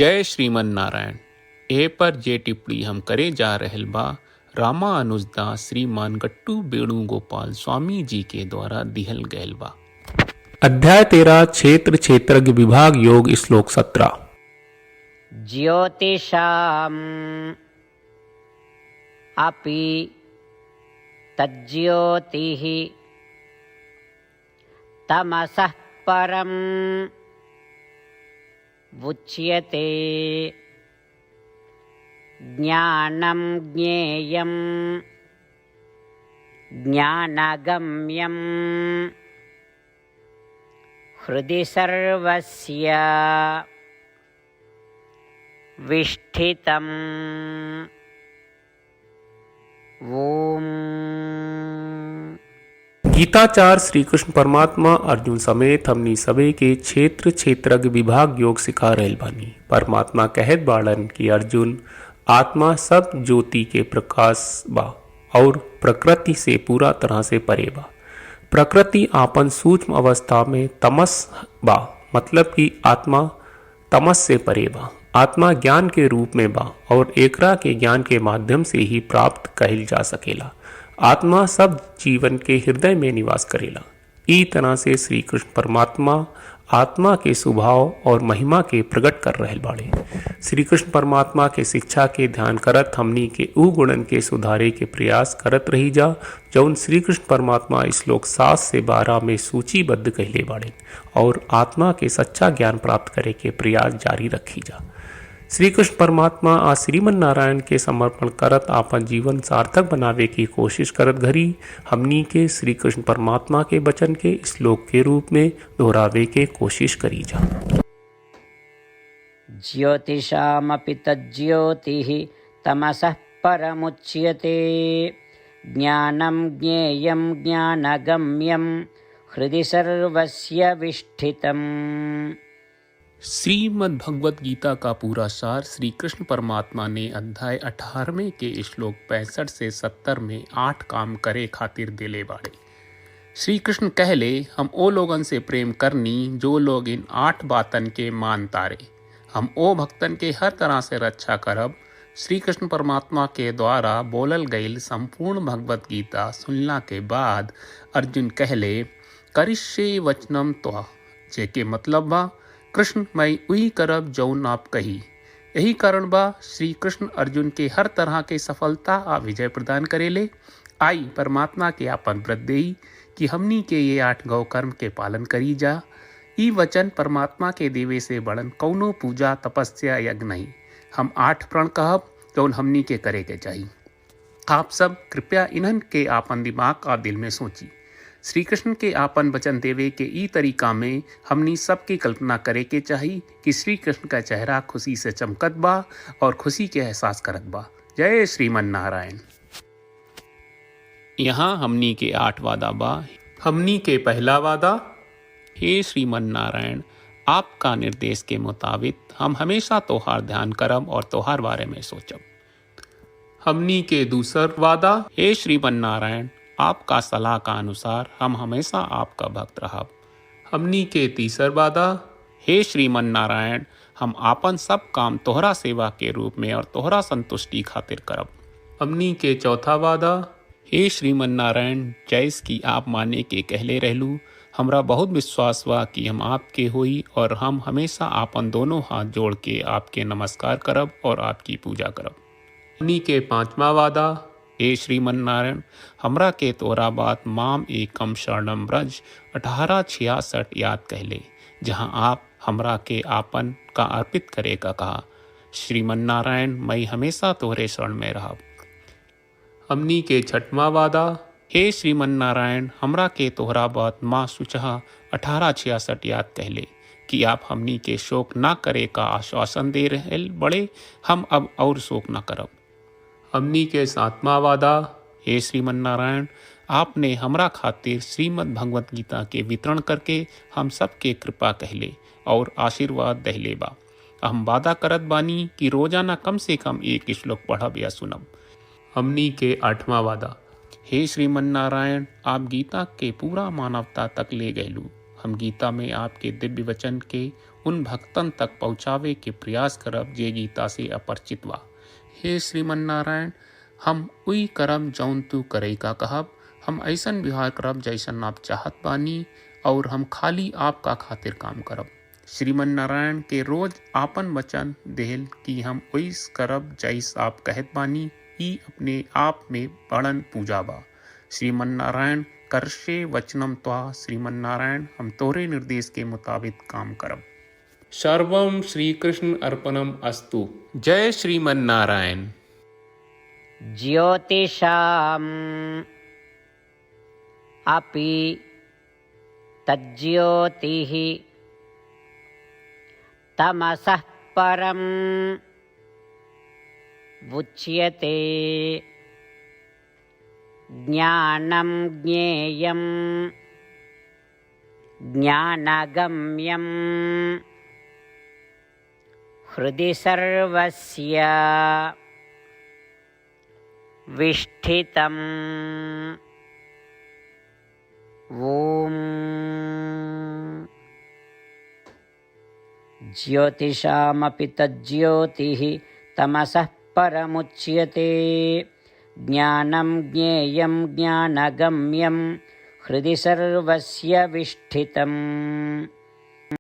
जय श्रीमन नारायण। ए पर जे टिप्पणी हम करे जा रहल बा रामानुजदास श्रीमान गट्टू वेणुगोपाल स्वामी जी के द्वारा दिहल गयल बा। अध्याय 13 क्षेत्र क्षेत्रज्ञ विभाग योग श्लोक 17। ज्योतिषाम् अपि तज्ज्योतिः तमसः परम् उच्यते ज्ञानं ज्ञेयं ज्ञानगम्यं हृदि सर्वस्य विष्ठितम्। ओम। गीताचार श्री कृष्ण परमात्मा अर्जुन समेत हमनी सबे के क्षेत्र क्षेत्रज्ञ विभाग योग सिखा रहल बानी। परमात्मा कहत बाड़न कि अर्जुन आत्मा सब ज्योति के प्रकाश बा और प्रकृति से पूरा तरह से परे बा। प्रकृति आपन सूक्ष्म अवस्था में तमस बा, मतलब कि आत्मा तमस से परे बा। आत्मा ज्ञान के रूप में बा और एकरा के ज्ञान के माध्यम से ही प्राप्त कहल जा सकेला। आत्मा सब जीवन के हृदय में निवास करेला। ई तरह से श्री कृष्ण परमात्मा आत्मा के स्वभाव और महिमा के प्रकट कर रहल बाड़े। श्री कृष्ण परमात्मा के शिक्षा के ध्यान करत हमनी के ऊ गुणन के सुधारे के प्रयास करत रही जा जौन श्री कृष्ण परमात्मा श्लोक 7 से 12 में सूचीबद्ध कहले बाड़े और आत्मा के सच्चा ज्ञान प्राप्त करे के प्रयास जारी रखी जा। श्री कृष्ण परमात्मा आ श्रीमन नारायण के समर्पण करत आपन जीवन सार्थक बनावे की कोशिश करत घड़ी हमनी के श्री कृष्ण परमात्मा के वचन के श्लोक के रूप में दोहरावे के कोशिश करी जा। ज्योतिषामपि तज्ज्योतिः तमसः परमुच्यते ज्ञानं ज्ञेयं ज्ञानगम्यं हृदि सर्वस्य विष्ठितम्। श्रीमद् भगवत गीता का पूरा सार श्री कृष्ण परमात्मा ने अध्याय 18वें के श्लोक 65 से 70 में 8 काम करे खातिर दिले बाड़े। श्री कृष्ण कहले हम ओ लोगन से प्रेम करनी जो लोग इन 8 बातन के मान तारे। हम ओ भक्तन के हर तरह से रक्षा करब। श्री कृष्ण परमात्मा के द्वारा बोलल गईल संपूर्ण भगवत गीता सुनला के बाद अर्जुन कहले करिष्ये वचनम त्वा, जेके मतलब बा कृष्ण मैं वही करब जौन आप कही। यही कारण बा श्री कृष्ण अर्जुन के हर तरह के सफलता आ विजय प्रदान करेले। आई परमात्मा के आपन व्रत देई कि हमनी के ये 8 गौ कर्म के पालन करी जा। ई वचन परमात्मा के देवे से बड़न कौनो पूजा तपस्या यज्ञ नहीं। हम 8 प्रण कहब जौन हमनी के करे के चाहिए। आप सब कृपया इन्हन के आपन दिमाग और दिल में सोची। श्री कृष्ण के आपन वचन देवे के ई तरीका में हमनी सबकी कल्पना करे के चाहिए कि श्री कृष्ण का चेहरा खुशी से चमकत बा और खुशी के एहसास करत बा। जय श्रीमन नारायण। यहाँ हमनी के 8 वादा बा। हमनी के पहला वादा, हे श्रीमन नारायण आपका निर्देश के मुताबिक हम हमेशा तोहार ध्यान करब और तोहार बारे में सोचब। हमनी के दूसर वादा, हे श्रीमन नारायण आपका सलाह का अनुसार हम हमेशा आपका भक्त रहब। हमनी के तीसर वादा, हे श्रीमन नारायण हम आपन सब काम तोहरा सेवा के रूप में और तोहरा संतुष्टि खातिर करब। हमनी के चौथा वादा, हे श्रीमन नारायण जैस की आप माने के कहले रहलू हमरा बहुत विश्वास बा कि हम आपके होई और हम हमेशा आपन दोनों हाथ जोड़ के आपके नमस्कार करब और आपकी पूजा करब। हमनी के पांचवा वादा, हे श्रीमन नारायण हमरा के तोरा बात माम एकम शरणम ब्रज 1866 याद कहले जहाँ आप हमरा के आपन का अर्पित करे का कहा। श्रीमन नारायण मैं हमेशा तोहरे शरण में रहब। हमनी के छठवा वादा, हे श्रीमन नारायण हमरा के तोहरा बात माँ सुचहा 1866 याद कहले कि आप हमनी के शोक ना करे का आश्वासन दे रहे बड़े, हम अब और शोक ना करब। हमनी के 7वां वादा, हे श्रीमन नारायण आपने हमरा खातिर श्रीमद् भगवत गीता के वितरण करके हम सबके कृपा कहले और आशीर्वाद दहले बा। हम वादा करत बानी कि रोजाना कम से कम 1 श्लोक पढ़ब या सुनब। हमनी के 8वां वादा, हे श्रीमन नारायण आप गीता के पूरा मानवता तक ले गयलू। हम गीता में आपके दिव्य वचन के उन भक्तन तक पहुँचावे के प्रयास करब जे गीता से अपरिचित बा। हे श्रीमन नारायण, हम उई करम जौन तू करे का कहब, हम ऐसन व्यवहार करब जैसन आप चाहत बानी और हम खाली आपका खातिर काम करब। श्रीमन नारायण के रोज आपन वचन देहल कि हम ओइस करब जैस आप कहत बानी, ई अपने आप में बड़न पूजा बा। श्रीमन नारायण करशे वचनम त्वा, श्रीमन नारायण हम तोरे निर्देश के मुताबिक काम करब। सर्वम श्री कृष्ण अर्पणम अस्तु। जय श्रीमन नारायण। ज्योतिषाम् अपि तज्ज्योतिः तमसः परम् उच्यते। ज्ञानं ज्ञेयं ज्ञानगम्यं हृदि सर्वस्य विष्ठितम्। ॐ ज्योतिषामपि तज्ज्योतिः तमसः परमुच्यते। ज्ञानं ज्ञेयं ज्ञानगम्यं हृदि सर्वस्य विष्ठितम्।